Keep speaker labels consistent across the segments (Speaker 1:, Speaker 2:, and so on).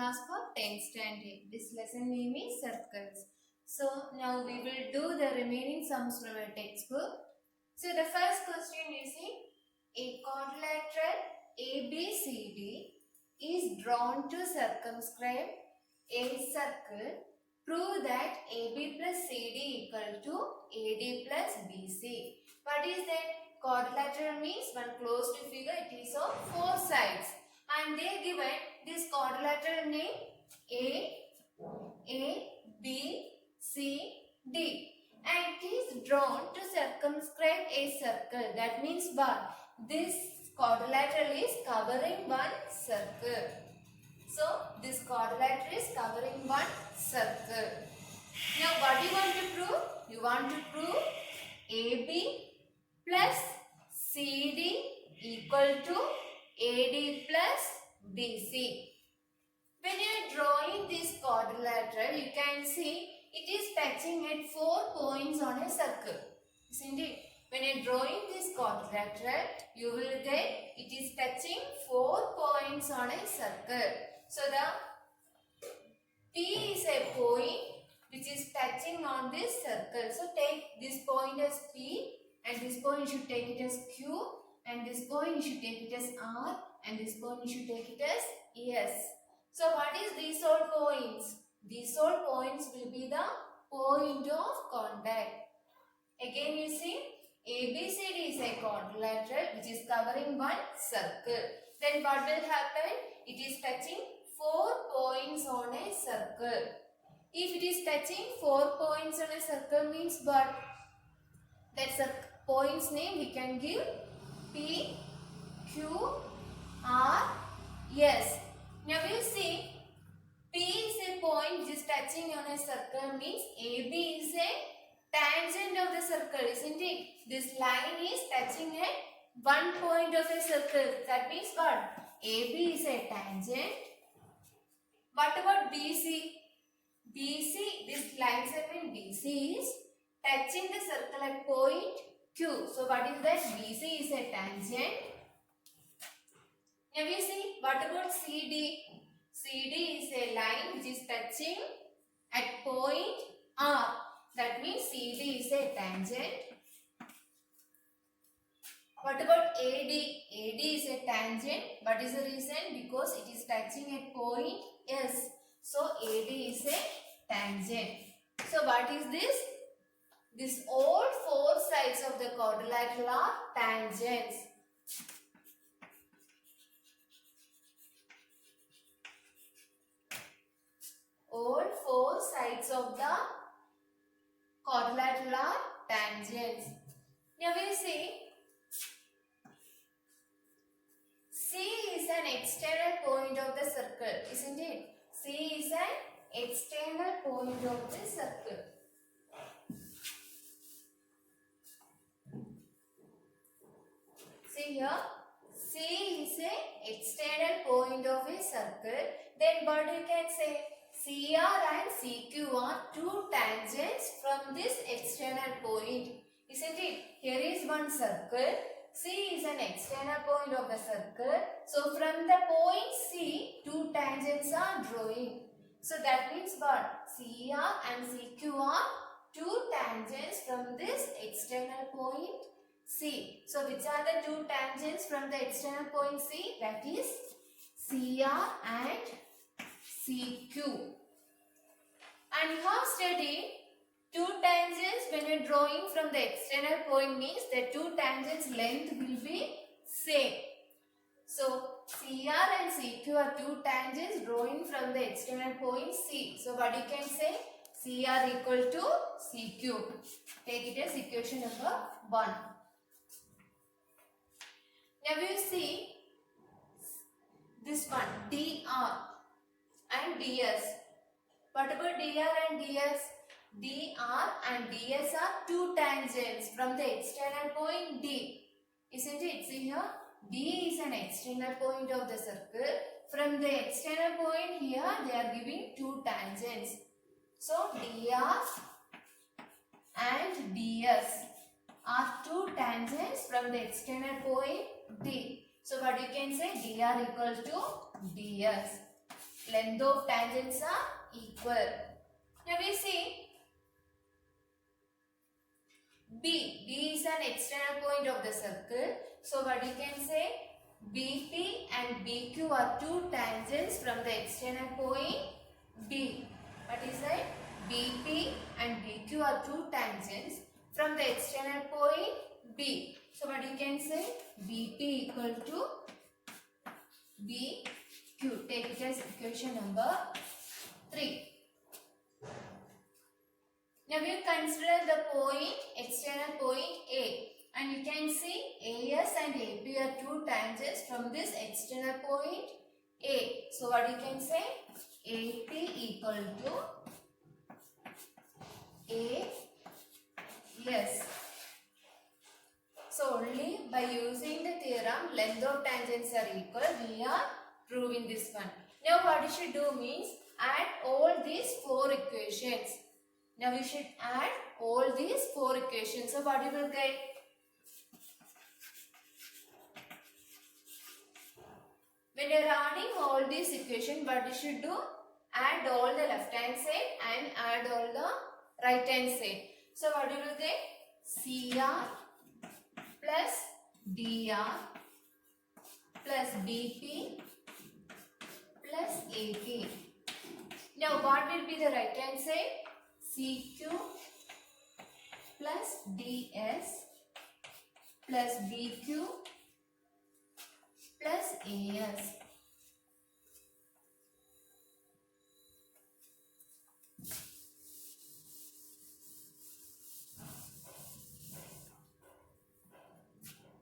Speaker 1: class for 10th standard. This lesson name is circles. So now we will do the remaining sums from a textbook. So the first question is a quadrilateral ABCD is drawn to circumscribe a circle. Prove that AB plus CD equal to AD plus BC. What is that? Quadrilateral means one closed figure, it is of 4 sides. And they given this quadrilateral name A, B, C, D. And it is drawn to circumscribe a circle. That means what? This quadrilateral is covering one circle. So this quadrilateral is covering one circle. Now what do you want to prove? You want to prove AB plus CD equal to AD plus BC. When you are drawing this quadrilateral, you can see it is touching at 4 points on a circle. Isn't it? When you are drawing this quadrilateral, you will get it is touching 4 points on a circle. So the P is a point which is touching on this circle. So take this point as P and this point you should take it as Q and this point you should take it as R and this point you should take it as S. So what is these all points? These all points will be the point of contact. Again you see ABCD is a quadrilateral which is covering one circle. Then what will happen? It is touching 4 points on a circle. If it is touching 4 points on a circle means what? That point's name we can give P, Q, R, S. Now you see P is a point which is touching on a circle means AB is a tangent of the circle, isn't it? This line is touching at one point of a circle. That means what? AB is a tangent. What about BC? BC, this line segment BC is touching the circle at point Q. So what is that? BC is a tangent. Now we see what about CD? CD is a line which is touching at point R. That means CD is a tangent. What about AD? AD is a tangent. What is the reason? Because it is touching at point S. So AD is a tangent. So what is this? This all 4 sides of the quadrilateral are tangents. All 4 sides of the quadrilateral are tangents. Now we see C is an external point of the circle, isn't it? C is an external point of the circle. See here, C is an external point of a circle. Then what you can say? CR and CQ are 2 tangents from this external point. Isn't it? Here is one circle. C is an external point of the circle. So from the point C, 2 tangents are drawing. So that means what? CR and CQ are 2 tangents from this external point C. So which are the 2 tangents from the external point C? That is CR and CQ. And you have studied 2 tangents when you are drawing from the external point means the 2 tangents length will be same. So CR and CQ are 2 tangents drawing from the external point C. So what you can say? CR equal to CQ. Take it as equation number 1. Now we see this one DR and DS. What about DR and DS? DR and DS are 2 tangents from the external point D. Isn't it? See here, D is an external point of the circle. From the external point here, they are giving 2 tangents. So DR and DS are 2 tangents from the external point D. So what you can say? DR equal to DS. length of tangents are equal. Now we see B is an external point of the circle. So what you can say, BP and BQ are two tangents from the external point B. What is that? BP and BQ are two tangents from the external point B. So what you can say, BP equal to BQ. Take it as equation number 3. Now we consider the point, external point A, and you can see AS and AP are two tangents from this external point A. So what you can say, AP equal to AS. So only by using the theorem length of tangents are equal, we are proving this one. Now what you should do means add all these 4 equations. Now we should add all these 4 equations. So what you will get? When you are adding all these equations, what you should do? Add all the left hand side and add all the right hand side. So what you will get? CR plus DR plus BP plus AP. Now what will be the right hand side? CQ plus DS plus BQ plus AS.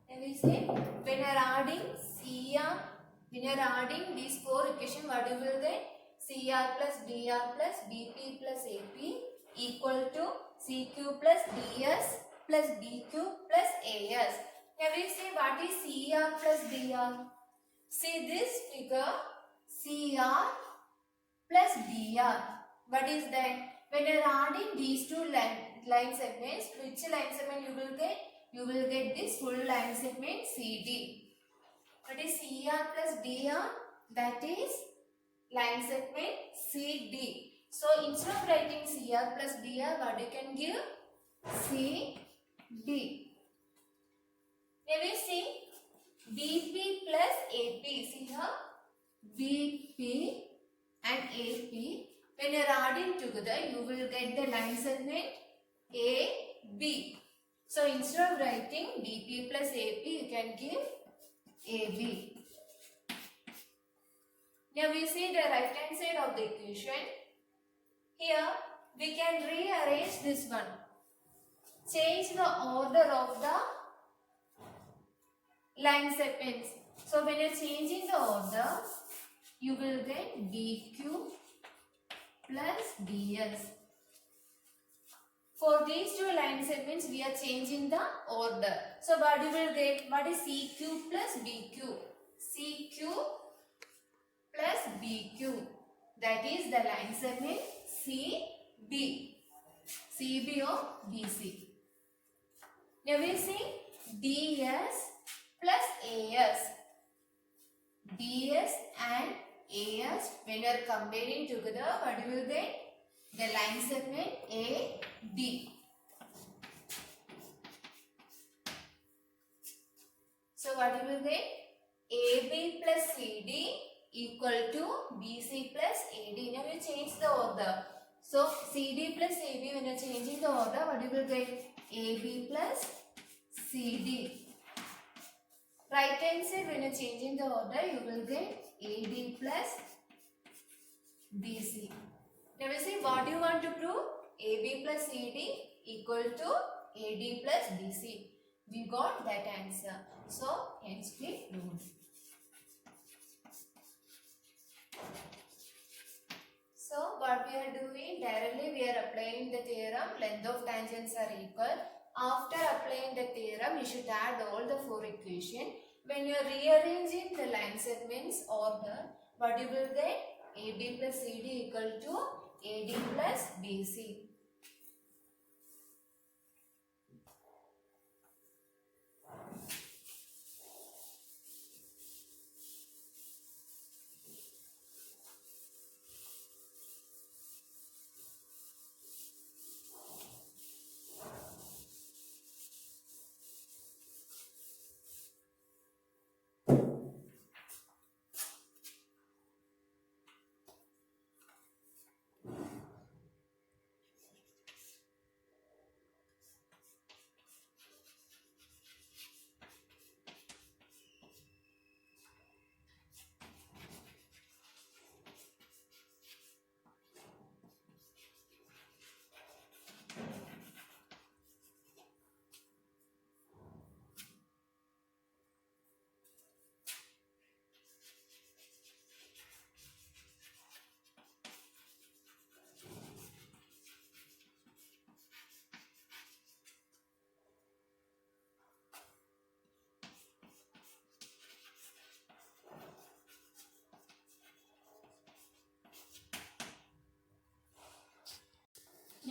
Speaker 1: And we say when you are adding these 4 equations, what you will get? CR plus DR plus BP plus AP equal to CQ plus DS plus BQ plus AS. Now we say what is CR plus DR? See this figure, CR plus DR. What is that? When you are adding these two line segments, which line segment you will get? You will get this full line segment CD. What is CR plus DR? That is line segment CD. So instead of writing CR plus DR, what you can give? CD. Now we see BP plus AP. See here, BP and AP. When you are adding together, you will get the line segment AB. So instead of writing BP plus AP, you can give AB. Now we see the right hand side of the equation. Here we can rearrange this one. Change the order of the line segments. So when you are changing the order, you will get BQ plus DS. For these two line segments, we are changing the order. So what you will get? What is CQ plus BQ? CQ plus BQ. That is the line segment CB. CB or BC. Now we see DS plus AS. DS and AS, when you are comparing together, what you will get? The line segment AB. So what you will get? AB plus CD equal to BC plus AD. Now you change the order. So CD plus AB, when you are changing the order, what you will get? AB plus CD. Right hand side, when you are changing the order, you will get AD plus BC. Now we see what you want to prove. AB plus CD equal to AD plus BC. We got that answer. So hence we proved. So what we are doing, directly we are applying the theorem, length of tangents are equal. After applying the theorem, you should add all the 4 equations. When you are rearranging the line segments order, what you will get? AB plus CD equal to AD plus BC.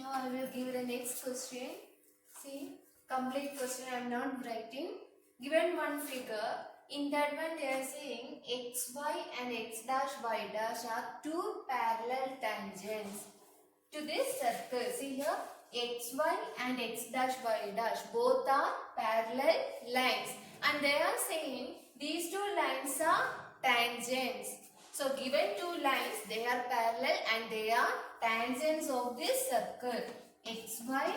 Speaker 1: Now I will give the next question. See, complete question I am not writing. Given one figure, in that one they are saying xy and x dash y dash are two parallel tangents to this circle. See here, xy and x dash y dash both are parallel lines, and they are saying these two lines are tangents. So given two lines, they are parallel and they are tangents of this circle. Xy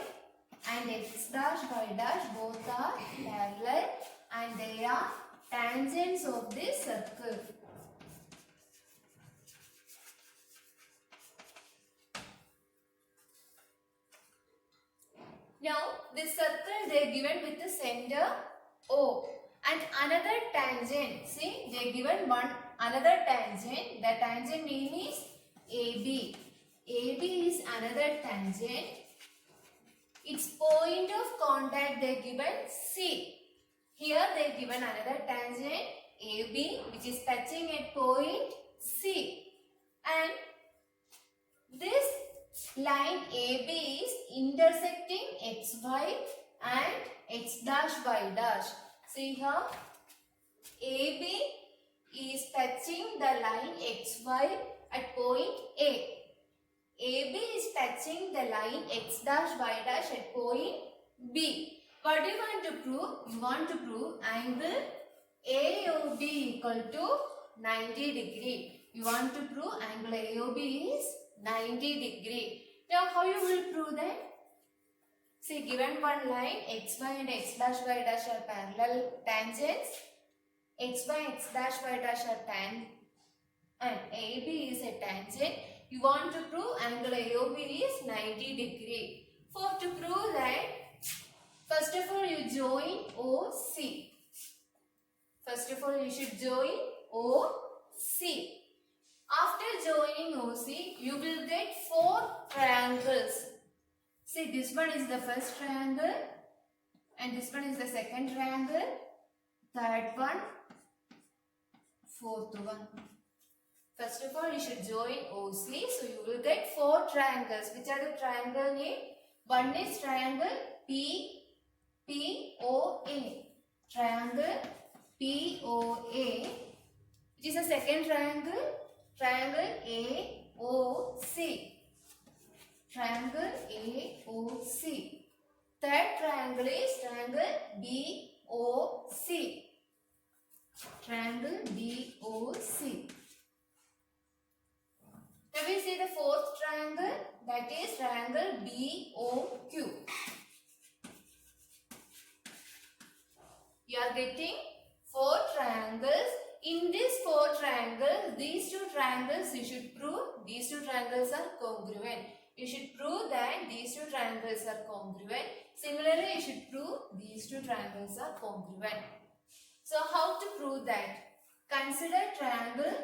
Speaker 1: and x dash y dash both are parallel and they are tangents of this circle. Now this circle they are given with the center O and another tangent. See, they are given one another tangent. The tangent name is AB. AB is another tangent. Its point of contact they are given C. Here they are given another tangent AB which is touching at point C, and this line AB is intersecting xy and x dash y dash. See here, AB is touching the line xy at point A. AB is touching the line x dash y dash at point B. What do you want to prove? You want to prove angle AOB equal to 90 degree. You want to prove angle AOB is 90 degree. Now how you will prove that? See, given one line xy and x dash y dash are parallel tangents. Xy x dash y dash are tan and AB is a tangent. You want to prove angle AOB is 90 degree. For to prove that, first of all you join OC. First of all you should join OC. After joining OC, you will get 4 triangles. See, this one is the first triangle and this one is the second triangle, third one, fourth one. First of all, you should join OC, so you will get 4 triangles. Which are the triangle name? One is triangle POA. Triangle POA. Which is the second triangle? Triangle AOC. Triangle AOC. Third triangle is triangle BOC. Triangle BOC. Now we see the fourth triangle, that is triangle BOQ. You are getting 4 triangles. In these 4 triangles, these 2 triangles you should prove these 2 triangles are congruent. You should prove that these 2 triangles are congruent. Similarly, you should prove these 2 triangles are congruent. So how to prove that? Consider triangle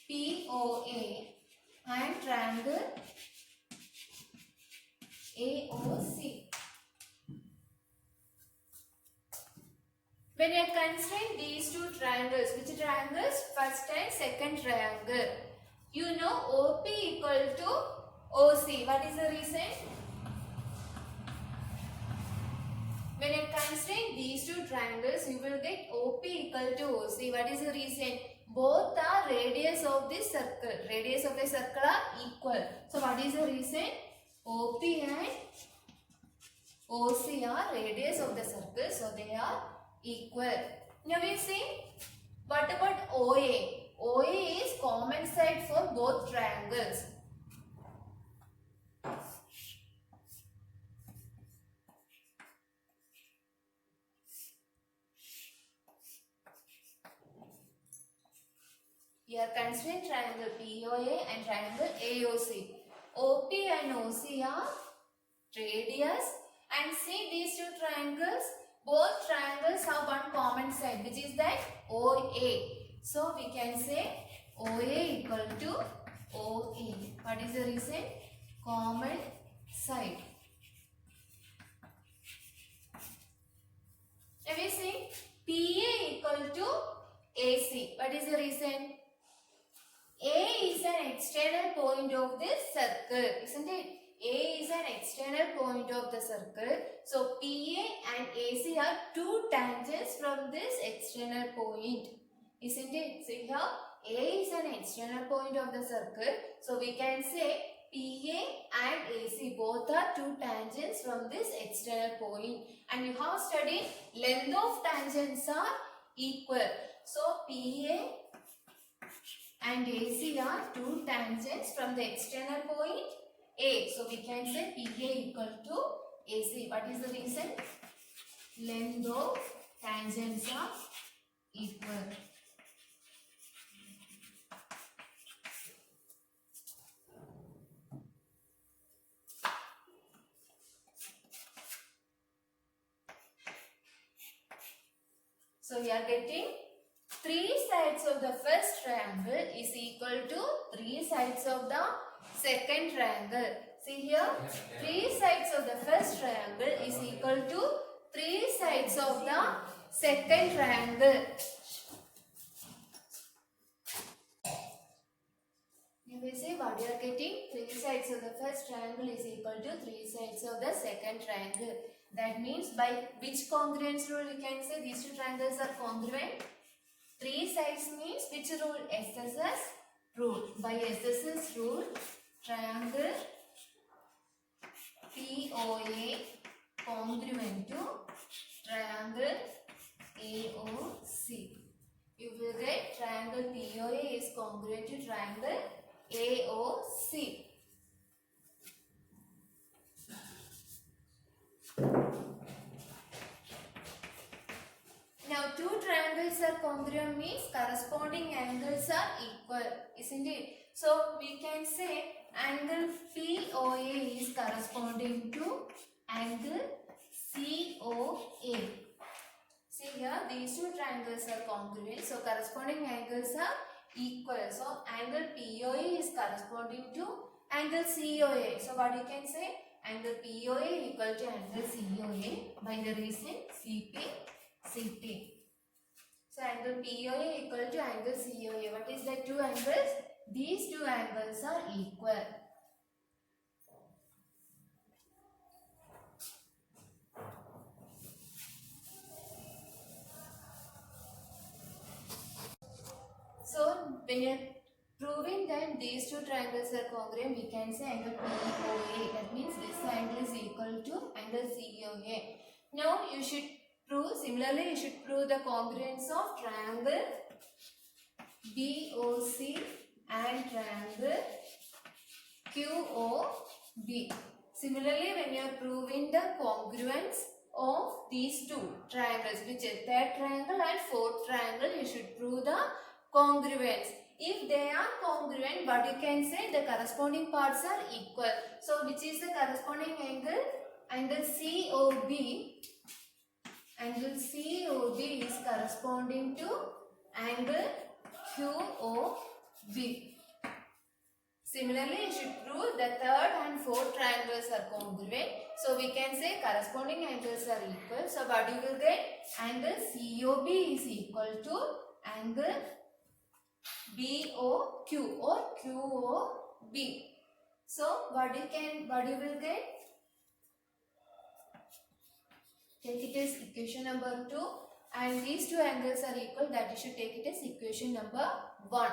Speaker 1: POA and triangle AOC. When you are considering these 2 triangles, which triangles? First and second triangle. You know OP equal to OC. What is the reason? When you are considering these 2 triangles, you will get OP equal to OC. What is the reason? Both are radius of this circle. Radius of a circle are equal. So what is the reason? OP and OC are radius of the circle. So they are equal. Now we see, what about OA? OA is common side for both triangles. We are considering triangle POA and triangle AOC. OP and OC are radius, and see these 2 triangles. Both triangles have one common side, which is that OA. So we can say OA equal to OA. What is the reason? Common side. Now we see PA equal to AC. What is the reason? A is an external point of this circle, isn't it? A is an external point of the circle. So PA and AC are two tangents from this external point. Isn't it? So here A is an external point of the circle. So we can say PA and AC both are two tangents from this external point. And you have studied length of tangents are equal. So PA and AC are two tangents from the external point A. So we can say PA equal to AC. What is the reason? Length of tangents are equal. So we are getting 3 sides of the first triangle is equal to 3 sides of the second triangle. See here, 3 sides of the first triangle is equal to 3 sides of the second triangle. You will see what you are getting. 3 sides of the first triangle is equal to 3 sides of the second triangle. That means by which congruence rule we can say these two triangles are congruent? 3 sides means which rule? SSS rule. By SSS rule, triangle POA congruent to triangle AOC. You will get triangle POA is congruent to triangle AOC. Now two triangles are congruent means corresponding angles are equal, isn't it? So we can say angle POA is corresponding to angle COA. See here, these two triangles are congruent, so corresponding angles are equal. So angle POA is corresponding to angle COA. So what you can say? Angle POA equal to angle COA by the reason CP. CT. So angle POA equal to angle COA. What is the two angles? These two angles are equal. So when you are proving that these two triangles are congruent, we can say angle POA. That means this angle is equal to angle COA. Now you should similarly you should prove the congruence of triangle BOC and triangle QOB. Similarly, when you are proving the congruence of these two triangles, which is third triangle and fourth triangle, you should prove the congruence. If they are congruent, what you can say, the corresponding parts are equal. So which is the corresponding angle? Angle COB. Angle COB is corresponding to angle QOB. Similarly, you should prove the third and fourth triangles are congruent. So we can say corresponding angles are equal. So what you will get? Angle COB is equal to angle BOQ or QOB. So what you will get? Take it as equation number 2, and these two angles are equal, that you should take it as equation number 1.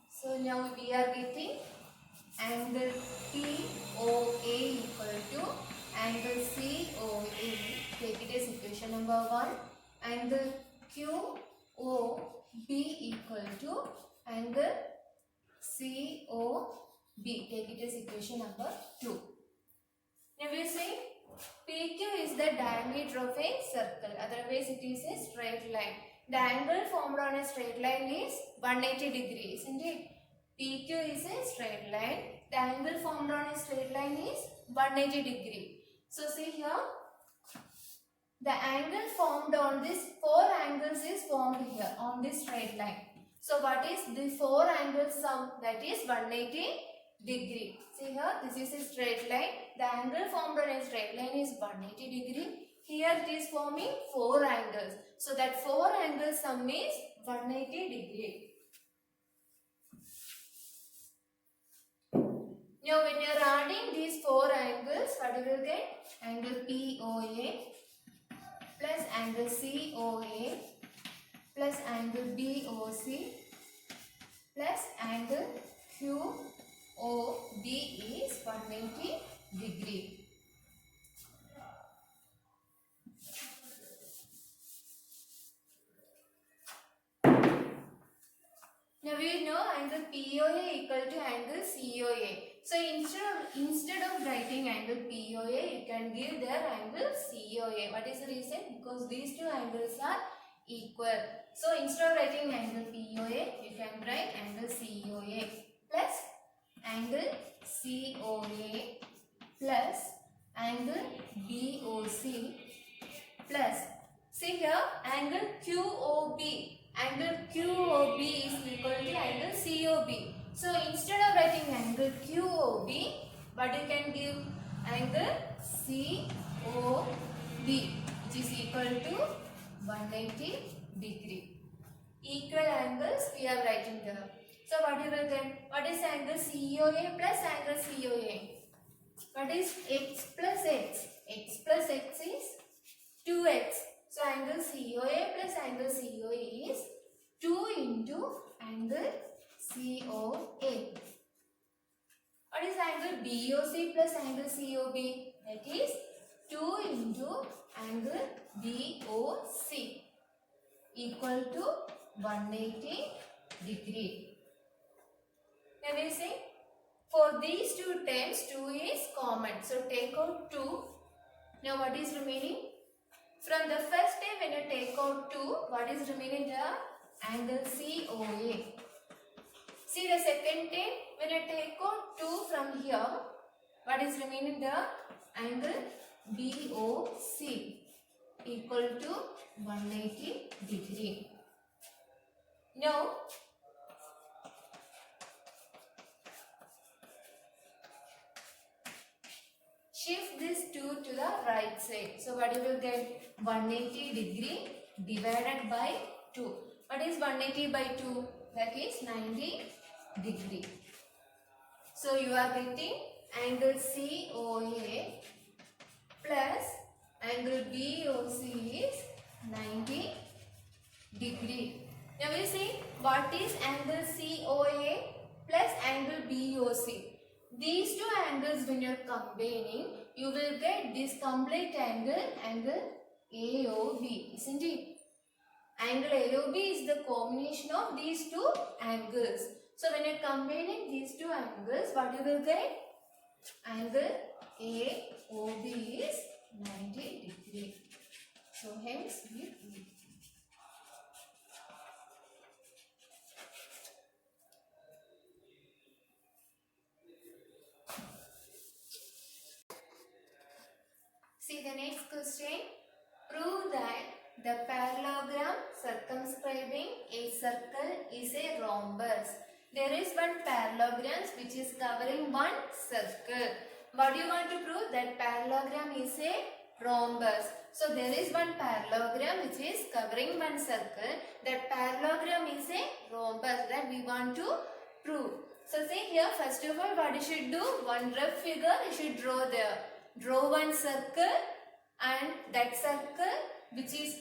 Speaker 1: So now we are getting angle POA equal to angle COA. Take it as equation number 1. Angle QOB equal to angle COB. Take it as equation number 2. Now we see PQ is the diameter of a circle. Otherwise it is a straight line. The angle formed on a straight line is 180 degrees, isn't it? PQ is a straight line. The angle formed on a straight line is 180 degree. So see here, the angle formed on this 4 angles is formed here on this straight line. So what is the 4 angles sum? That is 180 degree. See here, this is a straight line. The angle formed on a straight line is 180 degree. here it is forming 4 angles. So that 4 angles sum is 180 degree. Now when you are adding these 4 angles, what you will get? Angle POA plus angle COA plus angle BOC plus angle QOB is 180 degree. Now we know angle POA equal to angle COA. So instead of writing angle POA, you can give their angle COA. What is the reason? Because these two angles are equal. So instead of writing angle POA, you can write angle COA plus angle COA plus angle BOC plus, see here, angle QOB. Angle QOB is equal to angle COB. So instead of writing angle QOB, but you can give angle COB, which is equal to 180 degree. Equal angles we are writing there. So what you will get? What is angle COA plus angle COA? What is x plus x? X plus x is 2x. So angle COA plus angle COA is 2 into angle COA. What is angle BOC plus angle COB? That is 2 into angle BOC equal to 180 degree. Now we see, for these two terms 2 is common. So take out 2. Now what is remaining? From the first term when you take out 2, what is remaining there? Angle COA. See the second term, when you take out 2 from here, what is remaining there? Angle BOC equal to 180 degree. Now, shift this 2 to the right side. So what you will get? 180 degree divided by 2. What is 180 by 2? That is 90 degree. So you are getting angle COA plus angle BOC is 90 degree. Now we see what is angle COA plus angle BOC. These two angles when you are combining, you will get this complete angle, angle AOB, isn't it? Angle AOB is the combination of these two angles. So when you are combining these two angles, what you will get? Angle AOB is 90 degree. So hence we see the next question. Prove that the parallelogram circumscribing a circle is a rhombus. There is one parallelogram which is covering one circle. What do you want to prove? That parallelogram is a rhombus. So there is one parallelogram which is covering one circle. That parallelogram is a rhombus that we want to prove. So see here, first of all, what you should do? One rough figure you should draw there. Draw one circle, and that circle which is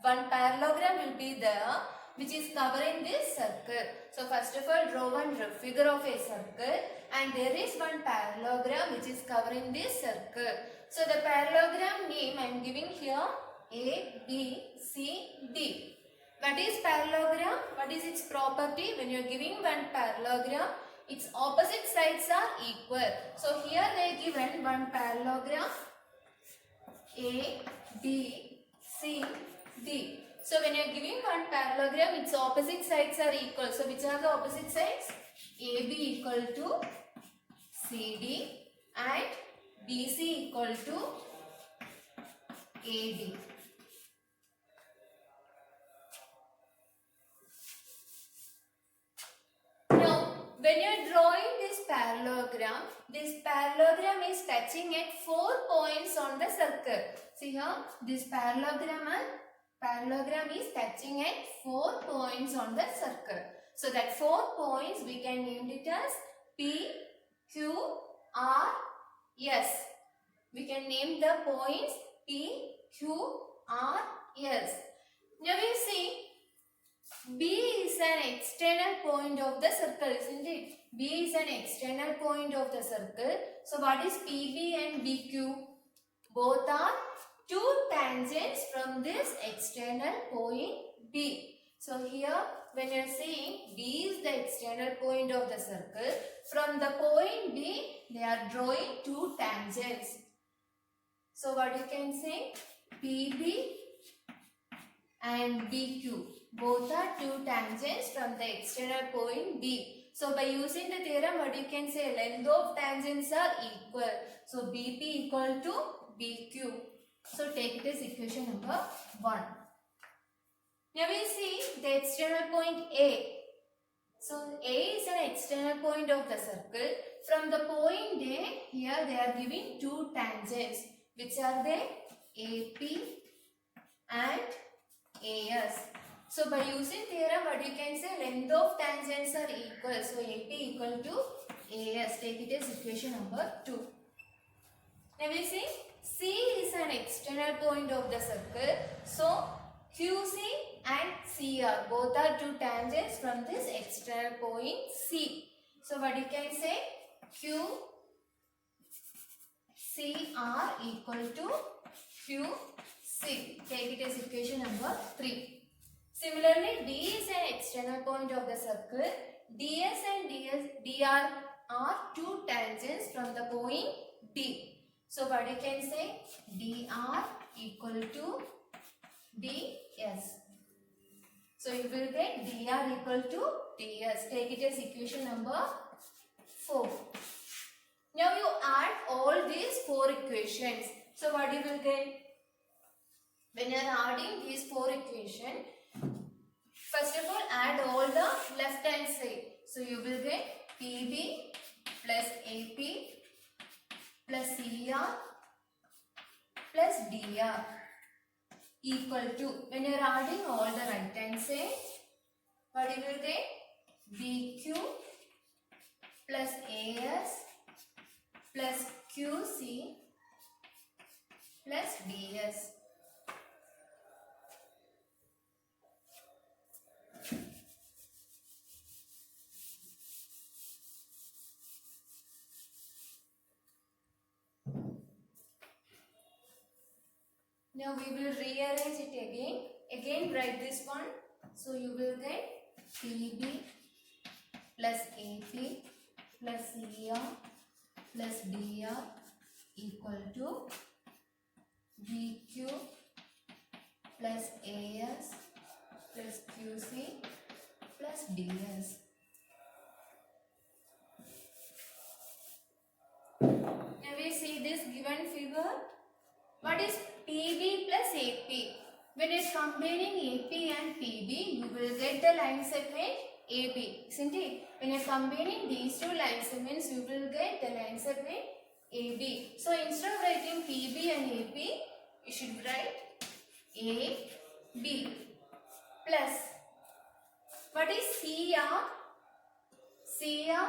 Speaker 1: one parallelogram will be there which is covering this circle. So first of all, draw one rough figure of a circle, and there is one parallelogram which is covering this circle. So the parallelogram name I am giving here A, B, C, D. What is parallelogram? What is its property? When you are giving one parallelogram, its opposite sides are equal. So here they are given one parallelogram A, B, C, D. So when you are giving one parallelogram, its opposite sides are equal. So which are the opposite sides? AB equal to CD and BC equal to AD. Now when you are drawing this parallelogram, this parallelogram is touching at 4 points on the circle. See here, this parallelogram is touching at 4 points on the circle. So that 4 points we can name it as P, Q, R, S. We can name the points P, Q, R, S. Now you see, B is an external point of the circle, isn't it? B is an external point of the circle. So what is PB and BQ? Both are two tangents from this external point B. So here when you are saying B is the external point of the circle, from the point B they are drawing two tangents. So what you can say? PB and BQ. Both are two tangents from the external point B. So by using the theorem, what you can say? Length of tangents are equal. So BP equal to BQ. So take it as equation number 1. Now we see the external point A. So A is an external point of the circle. From the point A, here they are giving two tangents. Which are they? AP and AS. So by using theorem, what you can say? Length of tangents are equal. So AP equal to AS. Take it as equation number 2. Now we see C is an external point of the circle. So QC and CR both are two tangents from this external point C. So what you can say? QCR equal to QC. Take it as equation number 3. Similarly, D is an external point of the circle. DS and DR are two tangents from the point D. So what you can say? DR equal to DS. So you will get DR equal to DS. Take it as equation number 4. Now you add all these 4 equations. So what you will get? When you are adding these 4 equations, first of all add all the left hand side. So you will get PB plus AP plus CR plus DR equal to, when you are adding all the right hand side, what you will get? BQ plus AS plus QC plus DS. Now we will rearrange it again. Again write this one. So you will get PB plus AP plus CR plus DR equal to BQ plus AS plus QC plus DS. Now we see this given figure. What is PB plus AP? When it is comparing AP and PB, you will get the line segment AB, isn't it? When you are comparing these two line segments, you will get the line segment AB. So instead of writing PB and AP, you should write AB plus, what is CR? CR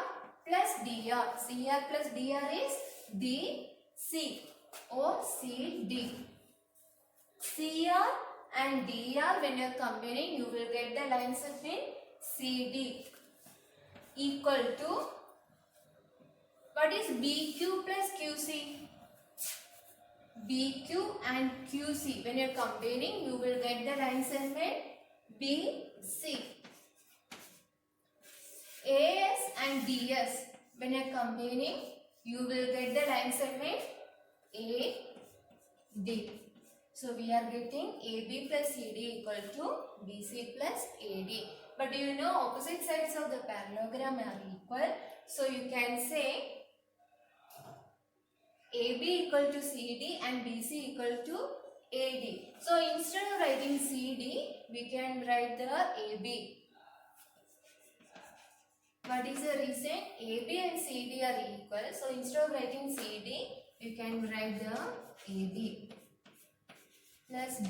Speaker 1: plus DR. CR plus DR is DC or CD. CR and DR, when you are comparing, you will get the line segment CD equal to, what is BQ plus QC? BQ and QC, when you are comparing, you will get the line segment BC. AS and DS, when you are comparing, you will get the line segment AD. So we are getting AB plus CD equal to BC plus AD. But do you know opposite sides of the parallelogram are equal? So you can say AB equal to CD and BC equal to AD. So instead of writing CD, we can write the AB. What is the reason? AB and CD are equal. So instead of writing CD, you can write the AB plus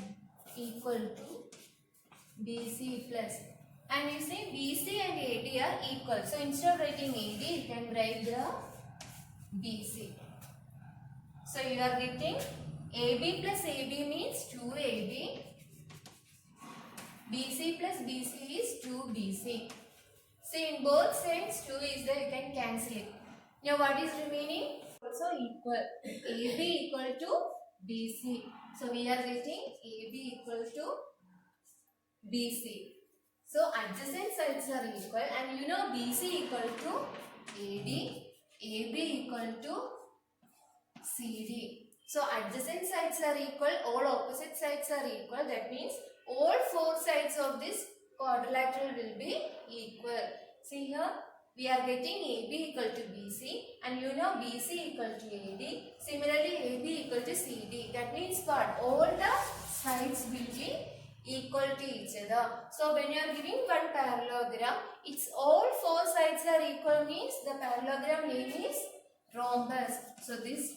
Speaker 1: equal to BC plus. And you see BC and AD are equal. So instead of writing AD, you can write the BC. So you are getting AB plus AB means 2AB. BC plus BC is 2BC. See, in both sides 2 is there, you can cancel it. Now what is remaining? Also equal. AB equal to BC. So we are getting AB equal to BC. So adjacent sides are equal, and you know BC equal to AD, AB equal to CD. So adjacent sides are equal, all opposite sides are equal. That means all four sides of this quadrilateral will be equal. See here, we are getting AB equal to BC, and you know BC equal to AD. Similarly, AB equal to CD. That means what? All the sides will be equal to each other. So when you are giving one parallelogram, its all four sides are equal means the parallelogram name is rhombus. So this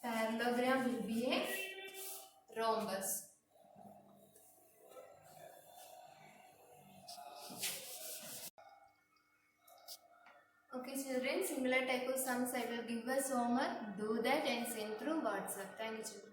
Speaker 1: parallelogram will be a rhombus. Okay children, similar type of sums I will give us homework. Do that and send through WhatsApp. Thank you.